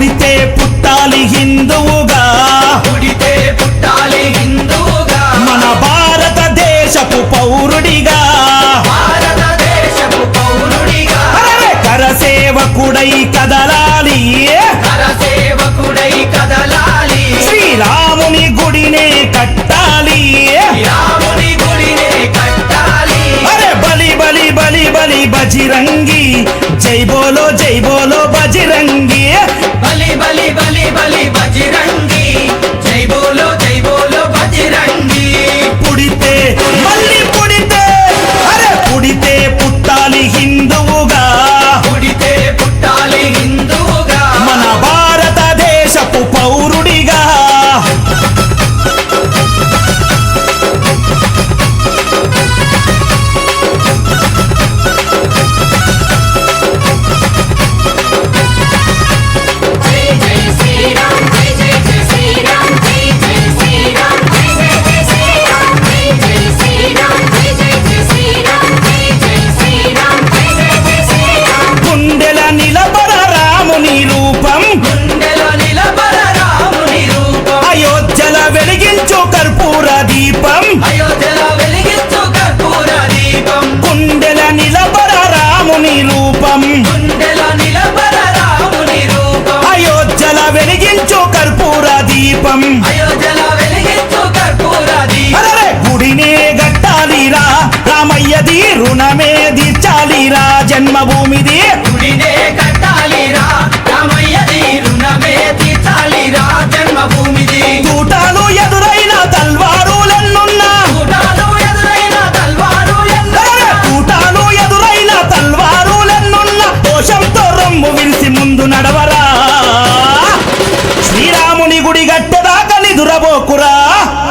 పుడితే పుట్టాలి హిందువుగా, పుడితే పుట్టాలి హిందువుగా, మన భారతదేశపు పౌరుడిగా, భారతదేశపు పౌరుడిగా, కరసేవకుడై కదలాలి, కరసేవకుడై కదలాలి, శ్రీరాముని గుడినే కట్టాలి, రాముని గుడినే కట్టాలి. అరే బలి బలి బలి బలి బజిరంగి, జై బోలో బజిరంగి, బలి బలి బలి బలి బజిరంగి, జై బోలో బజిరంగి. పుడితే మళ్ళీ పుడితే, అరే పుడితే పుట్టాలి హిందువుగా, పుడితే పుట్టాలి హిందువుగా, మన భారతదేశపు పౌరుడిగా. జై జై శ్రీరామ్, జై జై జై శ్రీరామ్, జై జై శ్రీరామ్, జై జై జై శ్రీరామ్, జై జై శ్రీరామ్, జై జై జై శ్రీరామ్, జై జై శ్రీరామ్, జై జై జై శ్రీరామ్. గుండెల నిలబడ రాముని రూపం, గుండెలో నిలబడ రాముని రూపం, అయోధ్యల వెలిగించు కర్పూర దీపం, అయోధ్యలో వెలిగించు కర్పూర దీపం, గుండెల నిలబడ రాముని రూపం, గుండెలో నిలబడ రాముని రూపం, అయోధ్యల వెలిగించు కర్పూర దీపం. అయోధ్యలో వెలిగించు కర్పూర దీపం. అరే గుడినే గట్టాలిరా, రామయ్యది రుణమే తీర్చాలిరా, జన్మభూమిది గుడినే కట్టాలిరా, రామయ్యది రుణమే తీర్చాలిరా, జన్మభూమిది. తూటాలు ఎదురైన తల్వారులెన్నున్నా, కూటాలు ఎదురైన తల్వారు అరే తూటాలు ఎదురైన తల్వారులెన్నున్నా, దోషంతో రొమ్ము విరిసి ముందు నడవరా, శ్రీరాముని గుడి గట్టెదాకా నిదురబోకురా.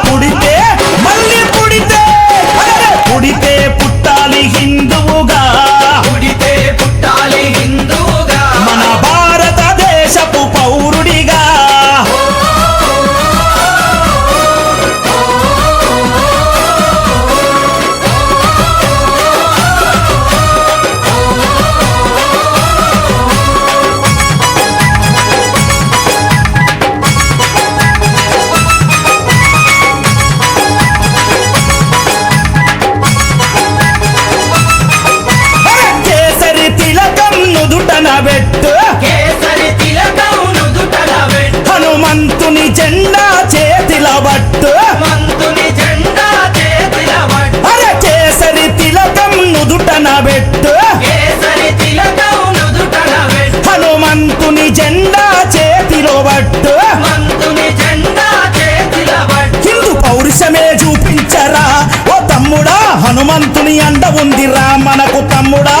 పుడితే మళ్ళీ పుడితే, అరే పుడితే పుట్టాలి హిందువుగా, పుడితే పుట్టాలి హిందువుగా, మన భారతదేశపు పౌరుడిగా. అరే కేసరి తిలకం నుదుటన పెట్టు, కేసరి తిలకం నుదుటన పెట్టు, హనుమంతుని జెండా చేతిల బట్టు, మంతుని జెండా చేతిల పట్టు, అరే కేసరి తిలకం నుదుటన పెట్టు, కేసరి తిలకం నుదుటన పెట్టు, హనుమంతుని జెండా చేతిలో బట్టు. మంతుని జెండా చేతిల పట్టు. హిందూ పౌరుషమే చూపించరా ఓ తమ్ముడా, హనుమంతుని అండ ఉందిరా మనకు తమ్ముడా.